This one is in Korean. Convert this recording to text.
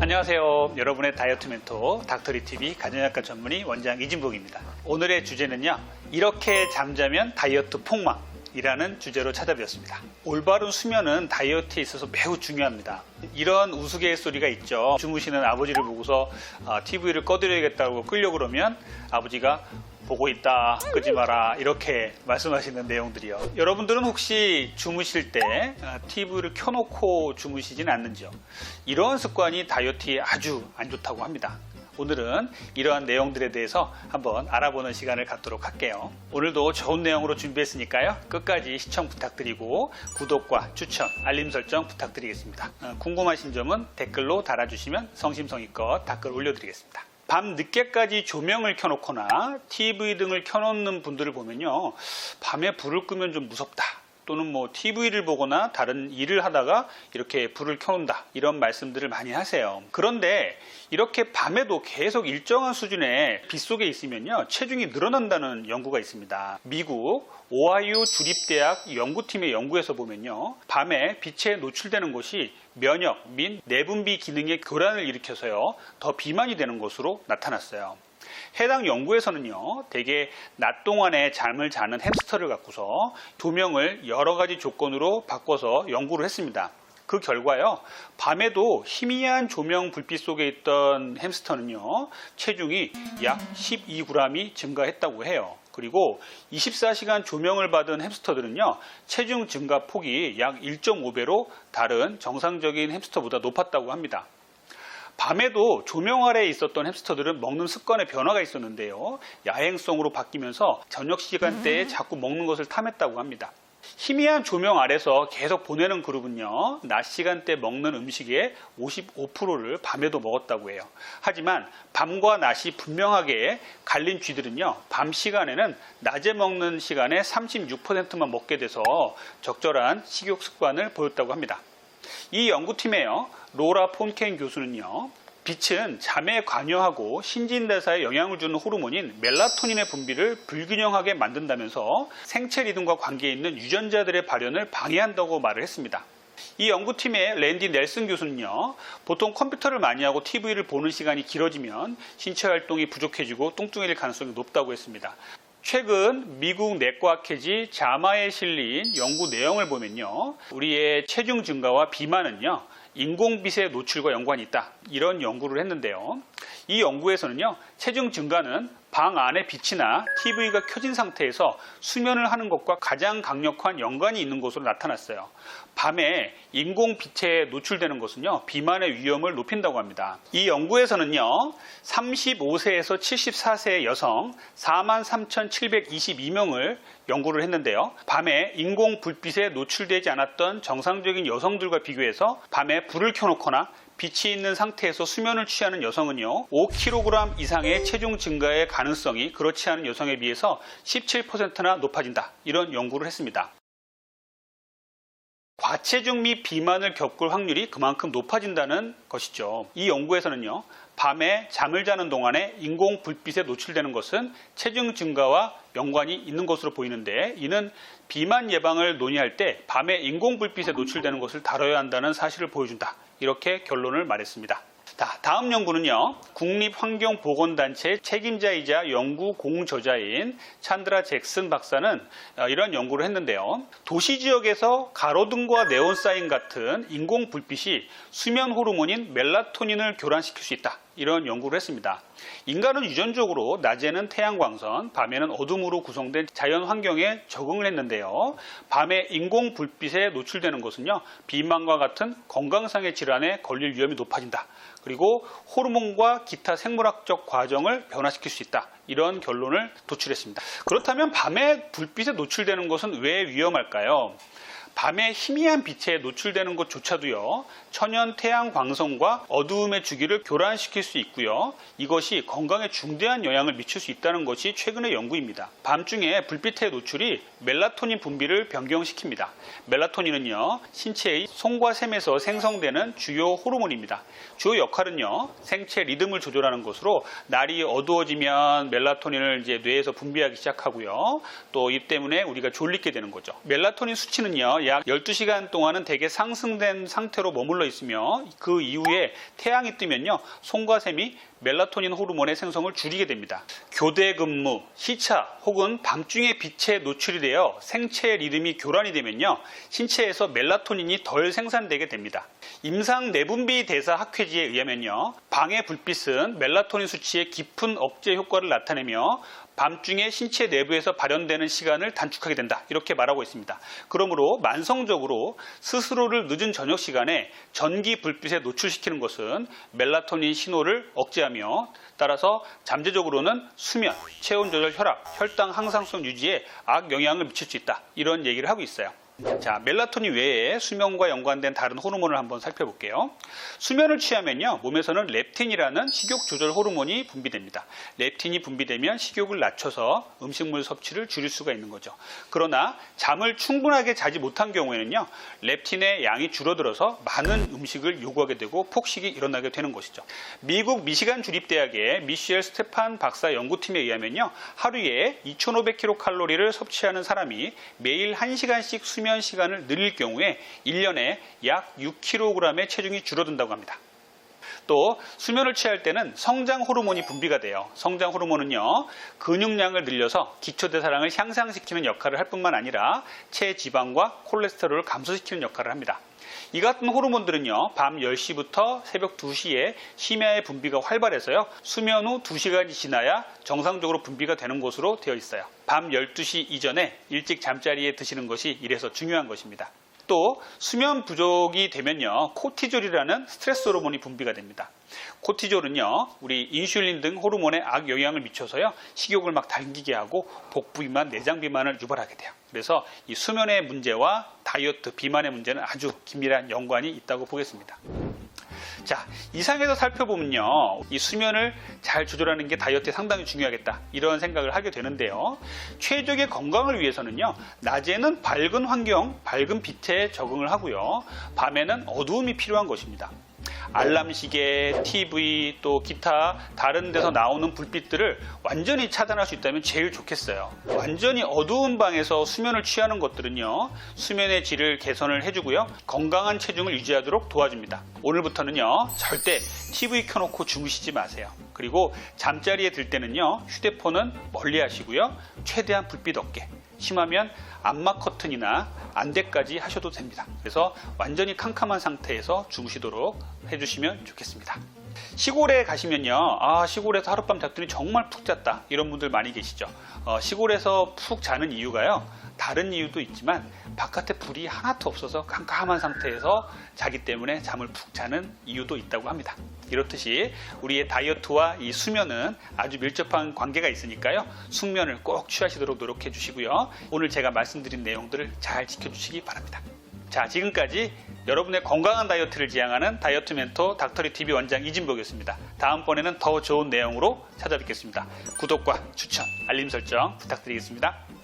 안녕하세요. 여러분의 다이어트 멘토 닥터리TV 가정의학과 전문의 원장 이진복입니다. 오늘의 주제는요, 이렇게 잠자면 다이어트 폭망 이라는 주제로 찾아뵙었습니다. 올바른 수면은 다이어트에 있어서 매우 중요합니다. 이런 우스갯소리가 있죠. 주무시는 아버지를 보고서 TV를 꺼드려야겠다고 끌려고 그러면 아버지가 보고 있다, 끄지 마라, 이렇게 말씀하시는 내용들이요. 여러분들은 혹시 주무실 때 TV를 켜놓고 주무시진 않는지요? 이런 습관이 다이어트에 아주 안 좋다고 합니다. 오늘은 이러한 내용들에 대해서 한번 알아보는 시간을 갖도록 할게요. 오늘도 좋은 내용으로 준비했으니까요, 끝까지 시청 부탁드리고 구독과 추천, 알림 설정 부탁드리겠습니다. 궁금하신 점은 댓글로 달아주시면 성심성의껏 댓글 올려드리겠습니다. 밤 늦게까지 조명을 켜놓거나 TV 등을 켜놓는 분들을 보면요, 밤에 불을 끄면 좀 무섭다, 또는 TV를 보거나 다른 일을 하다가 이렇게 불을 켜놓는다, 이런 말씀들을 많이 하세요. 그런데 이렇게 밤에도 계속 일정한 수준의 빛 속에 있으면요, 체중이 늘어난다는 연구가 있습니다. 미국 오하이오 주립대학 연구팀의 연구에서 보면요, 밤에 빛에 노출되는 것이 면역 및 내분비 기능의 교란을 일으켜서요, 더 비만이 되는 것으로 나타났어요. 해당 연구에서는요, 대개 낮 동안에 잠을 자는 햄스터를 갖고서 조명을 여러 가지 조건으로 바꿔서 연구를 했습니다. 그 결과요, 밤에도 희미한 조명 불빛 속에 있던 햄스터는요, 체중이 약 12g이 증가했다고 해요. 그리고 24시간 조명을 받은 햄스터들은요, 체중 증가 폭이 약 1.5배로 다른 정상적인 햄스터보다 높았다고 합니다. 밤에도 조명 아래에 있었던 햄스터들은 먹는 습관에 변화가 있었는데요, 야행성으로 바뀌면서 저녁 시간대에 자꾸 먹는 것을 탐했다고 합니다. 희미한 조명 아래서 계속 보내는 그룹은요, 낮 시간대 먹는 음식의 55%를 밤에도 먹었다고 해요. 하지만 밤과 낮이 분명하게 갈린 쥐들은요, 밤 시간에는 낮에 먹는 시간의 36%만 먹게 돼서 적절한 식욕 습관을 보였다고 합니다. 이 연구팀의 로라 폰켄 교수는요, 빛은 잠에 관여하고 신진대사에 영향을 주는 호르몬인 멜라토닌의 분비를 불균형하게 만든다면서 생체 리듬과 관계 있는 유전자들의 발현을 방해한다고 말을 했습니다. 이 연구팀의 랜디 넬슨 교수는요, 보통 컴퓨터를 많이 하고 TV를 보는 시간이 길어지면 신체 활동이 부족해지고 뚱뚱해질 가능성이 높다고 했습니다. 최근 미국 내과학회지 자마에 실린 연구 내용을 보면요, 우리의 체중 증가와 비만은요, 인공빛의 노출과 연관이 있다, 이런 연구를 했는데요, 이 연구에서는요, 체중 증가는 방 안의 빛이나 TV가 켜진 상태에서 수면을 하는 것과 가장 강력한 연관이 있는 것으로 나타났어요. 밤에 인공빛에 노출되는 것은요, 비만의 위험을 높인다고 합니다. 이 연구에서는요, 35세에서 74세의 여성 43,722명을 연구를 했는데요, 밤에 인공 불빛에 노출되지 않았던 정상적인 여성들과 비교해서 밤에 불을 켜놓거나 빛이 있는 상태에서 수면을 취하는 여성은요, 5kg 이상의 체중 증가의 가능성이 그렇지 않은 여성에 비해서 17%나 높아진다, 이런 연구를 했습니다. 과체중 및 비만을 겪을 확률이 그만큼 높아진다는 것이죠. 이 연구에서는요, 밤에 잠을 자는 동안에 인공 불빛에 노출되는 것은 체중 증가와 연관이 있는 것으로 보이는데, 이는 비만 예방을 논의할 때 밤에 인공 불빛에 노출되는 것을 다뤄야 한다는 사실을 보여준다, 이렇게 결론을 말했습니다. 다음 연구는요, 국립환경보건단체 책임자이자 연구 공저자인 찬드라 잭슨 박사는 이런 연구를 했는데요, 도시지역에서 가로등과 네온사인 같은 인공 불빛이 수면 호르몬인 멜라토닌을 교란시킬 수 있다, 이런 연구를 했습니다. 인간은 유전적으로 낮에는 태양광선, 밤에는 어둠으로 구성된 자연 환경에 적응을 했는데요, 밤에 인공 불빛에 노출되는 것은요, 비만과 같은 건강상의 질환에 걸릴 위험이 높아진다, 그리고 호르몬과 기타 생물학적 과정을 변화시킬 수 있다, 이런 결론을 도출했습니다. 그렇다면 밤에 불빛에 노출되는 것은 왜 위험할까요? 밤에 희미한 빛에 노출되는 것조차도요, 천연 태양 광선과 어두움의 주기를 교란시킬 수 있고요, 이것이 건강에 중대한 영향을 미칠 수 있다는 것이 최근의 연구입니다. 밤중에 불빛의 노출이 멜라토닌 분비를 변경시킵니다. 멜라토닌은요, 신체의 손과 샘에서 생성되는 주요 호르몬입니다. 주요 역할은요, 생체 리듬을 조절하는 것으로 날이 어두워지면 멜라토닌을 이제 뇌에서 분비하기 시작하고요, 또 이 때문에 우리가 졸리게 되는 거죠. 멜라토닌 수치는요, 약 12시간 동안은 대개 상승된 상태로 머물러 있으며 그 이후에 태양이 뜨면요, 손과 샘이 멜라토닌 호르몬의 생성을 줄이게 됩니다. 교대 근무, 시차 혹은 밤중에 빛에 노출이 되어 생체 리듬이 교란이 되면요, 신체에서 멜라토닌이 덜 생산되게 됩니다. 임상 내분비 대사 학회지에 의하면요, 방해 불빛은 멜라토닌 수치의 깊은 억제 효과를 나타내며 밤중에 신체 내부에서 발현되는 시간을 단축하게 된다, 이렇게 말하고 있습니다. 그러므로 만성적으로 스스로를 늦은 저녁 시간에 전기 불빛에 노출시키는 것은 멜라토닌 신호를 억제하며 따라서 잠재적으로는 수면, 체온 조절, 혈압, 혈당 항상성 유지에 악영향을 미칠 수 있다, 이런 얘기를 하고 있어요. 자, 멜라토닌 외에 수면과 연관된 다른 호르몬을 한번 살펴볼게요. 수면을 취하면요, 몸에서는 렙틴이라는 식욕 조절 호르몬이 분비됩니다. 렙틴이 분비되면 식욕을 낮춰서 음식물 섭취를 줄일 수가 있는 거죠. 그러나 잠을 충분하게 자지 못한 경우에는요, 렙틴의 양이 줄어들어서 많은 음식을 요구하게 되고 폭식이 일어나게 되는 것이죠. 미국 미시간 주립대학의 미셸 스테판 박사 연구팀에 의하면요, 하루에 2,500kcal 섭취하는 사람이 매일 1시간씩 수면 시간을 늘릴 경우에 1년에 약 6kg의 체중이 줄어든다고 합니다. 또 수면을 취할 때는 성장 호르몬이 분비가 돼요. 성장 호르몬은요, 근육량을 늘려서 기초대사량을 향상시키는 역할을 할 뿐만 아니라 체지방과 콜레스테롤을 감소시키는 역할을 합니다. 이 같은 호르몬들은요, 밤 10시부터 새벽 2시에 심야의 분비가 활발해서요, 수면 후 2시간이 지나야 정상적으로 분비가 되는 것으로 되어 있어요. 밤 12시 이전에 일찍 잠자리에 드시는 것이 이래서 중요한 것입니다. 또 수면 부족이 되면요, 코티졸이라는 스트레스 호르몬이 분비가 됩니다. 코티졸은요, 우리 인슐린 등 호르몬에 악영향을 미쳐서요, 식욕을 막 당기게 하고 복부 비만, 내장 비만을 유발하게 돼요. 그래서 이 수면의 문제와 다이어트, 비만의 문제는 아주 긴밀한 연관이 있다고 보겠습니다. 자, 이상에서 살펴보면요, 이 수면을 잘 조절하는 게 다이어트에 상당히 중요하겠다, 이런 생각을 하게 되는데요. 최적의 건강을 위해서는요, 낮에는 밝은 환경, 밝은 빛에 적응을 하고요, 밤에는 어두움이 필요한 것입니다. 알람 시계, TV, 또 기타 다른 데서 나오는 불빛들을 완전히 차단할 수 있다면 제일 좋겠어요. 완전히 어두운 방에서 수면을 취하는 것들은요, 수면의 질을 개선을 해주고요, 건강한 체중을 유지하도록 도와줍니다. 오늘부터는요, 절대 TV 켜놓고 주무시지 마세요. 그리고 잠자리에 들 때는요, 휴대폰은 멀리 하시고요, 최대한 불빛 없게, 심하면 암막 커튼이나 안대까지 하셔도 됩니다. 그래서 완전히 캄캄한 상태에서 주무시도록 해주시면 좋겠습니다. 시골에 가시면요, 시골에서 하룻밤 잤더니 정말 푹 잤다, 이런 분들 많이 계시죠. 시골에서 푹 자는 이유가요, 다른 이유도 있지만 바깥에 불이 하나도 없어서 깜깜한 상태에서 자기 때문에 잠을 푹 자는 이유도 있다고 합니다. 이렇듯이 우리의 다이어트와 이 수면은 아주 밀접한 관계가 있으니까요, 숙면을 꼭 취하시도록 노력해 주시고요, 오늘 제가 말씀드린 내용들을 잘 지켜주시기 바랍니다. 자, 지금까지 여러분의 건강한 다이어트를 지향하는 다이어트 멘토 닥터리TV 원장 이진복이었습니다. 다음번에는 더 좋은 내용으로 찾아뵙겠습니다. 구독과 추천, 알림 설정 부탁드리겠습니다.